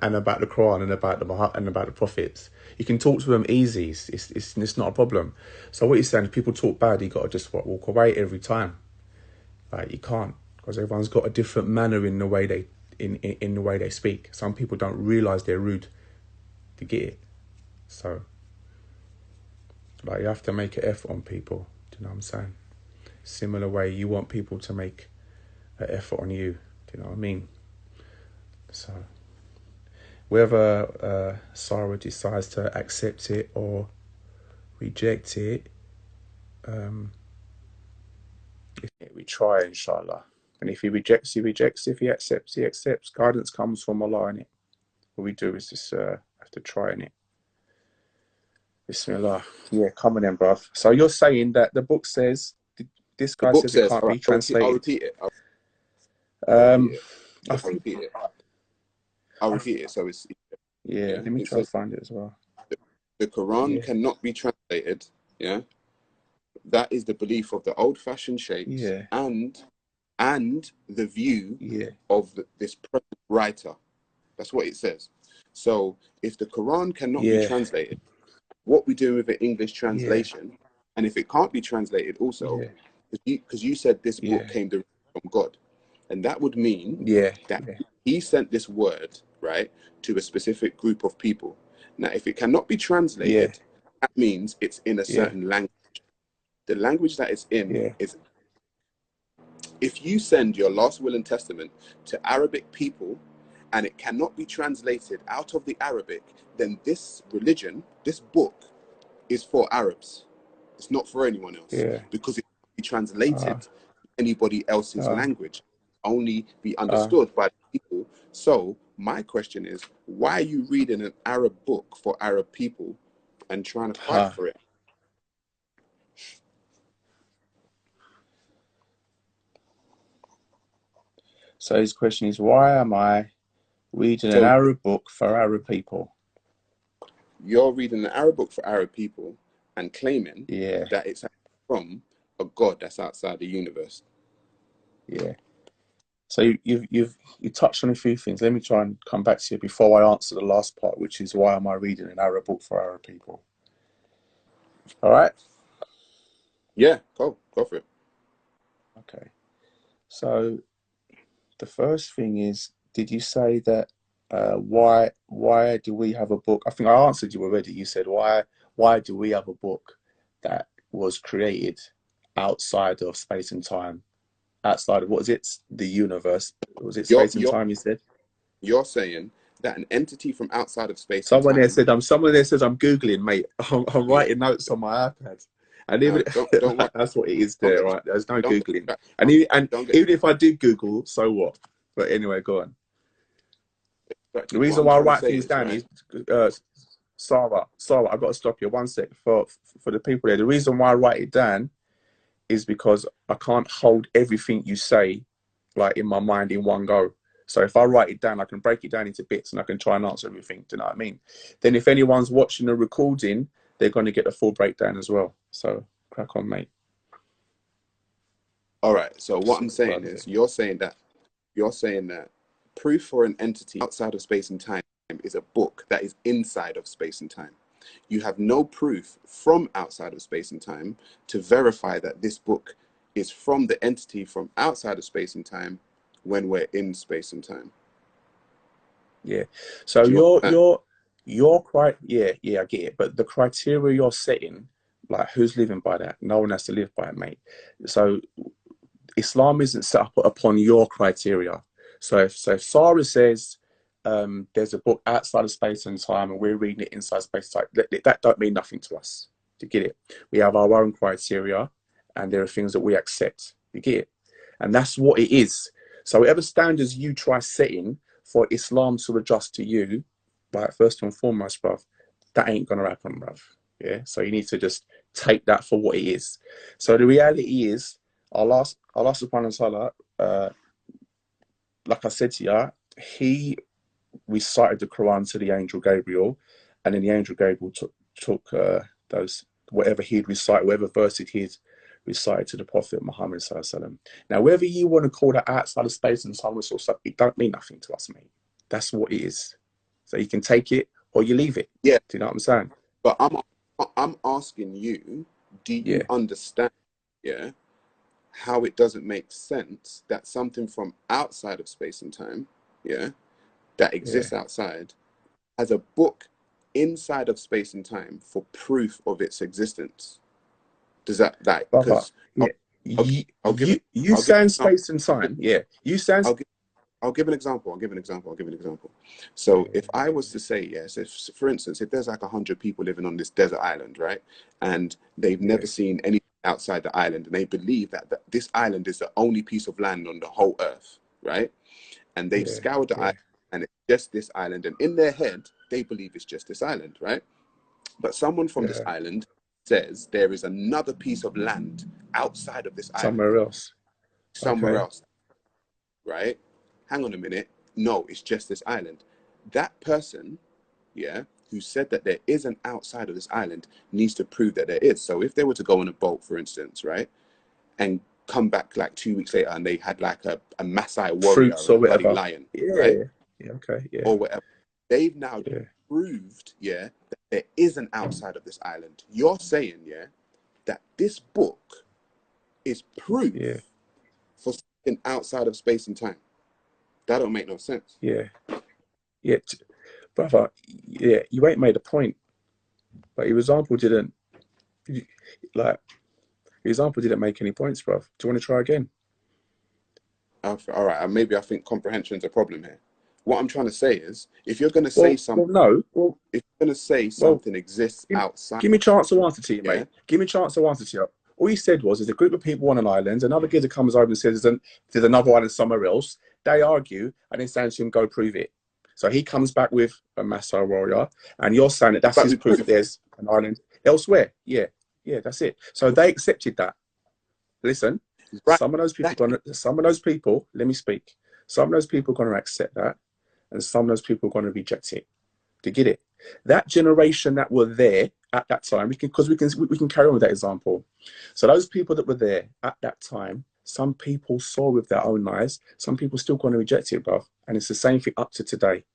and about the Quran and about the prophets. You can talk to them easy. It's not a problem. So what you're saying, if people talk bad, you got to just walk away every time. Like, you can't, because everyone's got a different manner in the way in the way they speak. Some people don't realise they're rude to get it. So, like, you have to make an effort on people. Do you know what I'm saying? Similar way you want people to make an effort on you. Do you know what I mean? So, whether Sarah decides to accept it or reject it, we try, inshallah. And if he rejects, he rejects. If he accepts, he accepts. Guidance comes from Allah, in it. What we do is just have to try in it. Bismillah. Yeah, come on then, bruv. So you're saying that the book says, this The guy book says it says, can't all be right, I'll translated. repeat it. I'll repeat Um, it. I I'll think, repeat it. I'll repeat it. So it's, yeah, yeah, let me it try to says find it as well. the Quran Yeah, cannot be translated. Yeah. That is the belief of the old-fashioned sheikhs yeah, and the view yeah, of this present writer. That's what it says. So if the Quran cannot be yeah, translated, what we do with the English yeah, translation, and if it can't be translated also, yeah, because you said this book yeah, came directly from God, and that would mean yeah, that yeah, he sent this word, right, to a specific group of people. Now, if it cannot be yeah, translated, that means it's in a yeah, certain language. The language that it's in yeah, is, if you send your last will and testament to Arabic people and it cannot be translated out of the Arabic, then this religion, this book, is for Arabs. It's not for anyone else yeah. because it can be Uh, translated to anybody else's uh, language, only be uh, understood by people. So my question is, why are you reading an Arab book for Arab people and trying to fight uh. for it? So his question is, why am I reading an So Arab book for Arab people? you're reading an Arab book for Arab people and claiming Yeah, that it's from a God that's outside the universe. yeah. So you touched on a few things. Let me try and come back to you before I answer the last part, which is why am I reading an Arab book for Arab people? All right. Yeah, go for it. Okay. So the first thing is, did you say that why do we have a book? I think I answered you already. You said why do we have a book that was created outside of space and time, outside of what is it, the universe? Was it You're space and you're time? You said. you're saying that an entity from outside of space and Someone there time. said someone there says I'm googling, mate. I'm Yeah. writing notes on my iPad, and even No, don't worry. that's what it is Don't there, get right? There's no don't get googling, distracted. and Don't get even if I did Google, so what? But anyway, go on. The distracted. What reason I'm why I trying to write say things is, down right. is, Sarah, I've got to stop you 1 sec for the people there. The reason why I write it down is because I can't hold everything you say like in my mind in one go. So if I write it down, I can break it down into bits and I can try and answer everything. Do you know what I mean? Then if anyone's watching the recording, they're going to get the full breakdown as well. So crack on, mate. All right. So what I'm saying Perfect. is, you're saying that proof for an entity outside of space and time is a book that is inside of space and time. You have no proof from outside of space and time to verify that this book is from the entity from outside of space and time when we're in space and time. Yeah. So Do you understand? your yeah, I get it. But the criteria you're setting, like who's living by that? No one has to live by it, mate. So Islam isn't set up upon your criteria. So if Sarah says there's a book outside of space and time and we're reading it inside space and time, that don't mean nothing to us. Do you get it? We have our own criteria and there are things that we accept. You get it? And that's what it is. So whatever standards you try setting for Islam to adjust to you, like first and foremost, bruv, that ain't gonna happen, bruv. Yeah. So you need to just take that for what it is. So the reality is Allah subhanahu wa ta'ala, like I said to you, he recited the Quran to the angel Gabriel, and then the angel Gabriel took those, whatever he'd recite, whatever verses he'd recited to the Prophet Muhammad sallallahu alaihi wasallam. Now, whether you want to call that outside of space and time or stuff, it don't mean nothing to us, mate. That's what it is. So you can take it or you leave it. Yeah, Do you know what I'm saying? but I'm asking you, do you Yeah, understand, yeah, how it doesn't make sense that something from outside of space and time, yeah, that yeah. exists outside, has a book inside of space and time for proof of its existence? Does that, like, Brother, because yeah. I'll, You you I'll give saying an space and time. Yeah. You saying example. I'll give an example. I'll give an example. I'll give an example. So yeah, if I was to say, yes, if, for instance, if there's like 100 people living on this desert island, right, and they've yeah, never seen anything outside the island, and they believe that this island is the only piece of land on the whole earth, right, and they've yeah, scoured the yeah, island, and it's just this island, and in their head they believe it's just this island, right? But someone from this yeah. island says there is another piece of land outside of this island, Somewhere else. somewhere Okay. else, right? Hang on a minute. No, it's just this island. That person, yeah, who said that there is an outside of this island needs to prove that there is. So if they were to go on a boat, for instance, right, and come back like 2 weeks later and they had like a Maasai warrior Fruits and or a bloody whatever. lion, right, Yeah. Yeah. Okay. Yeah. or whatever, they've now Yeah. proved, yeah, that there is an outside of this island. You're saying, yeah, that this book is Yeah. proof for something outside of space and time. That don't make no sense. Yeah. Yeah. Brother. Yeah. You ain't made a point. But your example didn't. Like your example didn't make any points, bruv. Do you want to try again? All right, maybe I think comprehension's a problem here. What I'm trying to say is, if you're going to say Well, something, no. Well, if you're going to say well. something exists Give, outside, give me a chance to answer to you, yeah, mate. Give me a chance to answer to you. All he said was, there's a group of people on an island. Another geezer comes over and says, there's another island somewhere else. They argue, and then saying to him, go prove it. So he comes back with a Maasai warrior, and you're saying that that's but his with proof that proof, there's an island elsewhere. Yeah, yeah, that's it. So they accepted that. Listen, right? some of those people That gonna, some of those people, let me speak. Some of those people are gonna accept that, and some of those people are gonna reject it. To get it. That generation that were there at that time, we can carry on with that example. So those people that were there at that time, some people saw with their own eyes, some people still going to reject it, bruv. And it's the same thing up to today.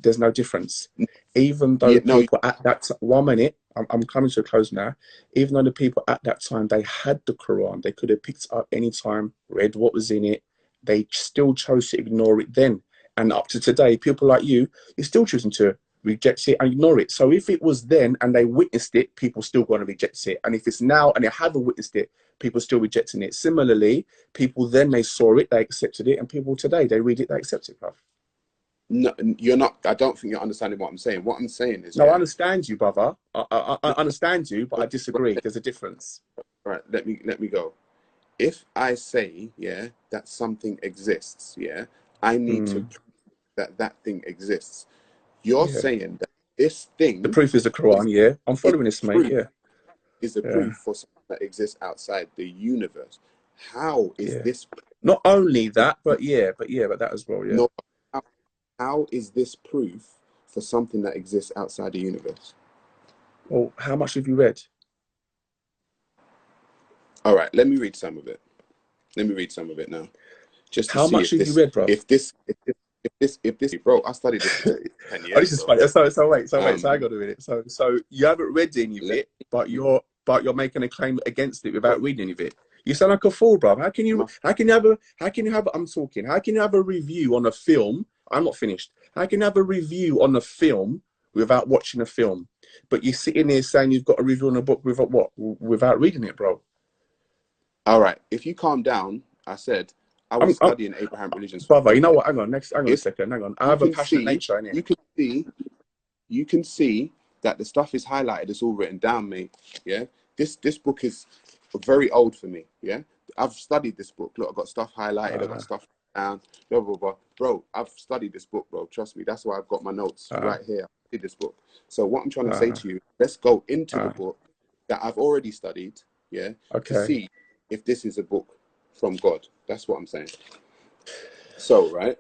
There's no difference. Even yeah, though no, people at that 1 minute, I'm coming to a close now. Even though the people at that time they had the Quran, they could have picked it up anytime, read what was in it. They still chose to ignore it then. And up to today, people like you're still choosing to reject it and ignore it. So if it was then and they witnessed it, people still going to reject it. And if it's now and they haven't witnessed it, people still rejecting it. Similarly, people then they saw it, they accepted it, and people today they read it, they accept it, bruv. no, you're not. I don't think you're understanding what I'm saying. What I'm saying is, No, I yeah, understand you, brother. I understand you, but I disagree. right, There's a difference. right, let me go. If I say, yeah, that something exists, yeah, I need to Mm, prove that that thing exists. You're yeah. saying that this The thing proof is the is Quran, yeah. I'm is following this, mate. proof Yeah. is the Yeah. proof for something that exists outside the universe. How is Yeah. this Not only that, but that as well, yeah. no? How, how is this proof for something that exists outside the universe? Well, how much have you read? All right, let me read some of it. Let me read some of it now, just to How see much if have you this, read, bruv? bro. I studied this for 10 Oh, years, this is bro. funny. So hang Um, on a minute. So you haven't read any of let, it, but you're making a claim against it without reading any of it. You sound like a fool, bruv. my, I'm talking. How can you have a review on a film? I'm not finished. How can you have a review on a film without watching a film? But you're sitting here saying you've got a review on a book without what? Without reading it, bro. all right, if you calm down, I said I was I'm studying Abraham religions for brother. You 10 know years. what? Hang on a If second. Hang on. I you have a can passionate see, nature in it. you can see you can see that the stuff is highlighted. It's all written down, mate. Yeah, this book is very old for me. Yeah, I've studied this book. Look, I've got stuff highlighted. I've got stuff down. Blah blah blah. Bro, I've studied this book, bro. Trust me. That's why I've got my notes Uh, right here. I did this book. So what I'm trying to say uh, to you, let's go into the uh, book that I've already studied. Yeah, to okay. see if this is a book from God. That's what I'm saying. So right.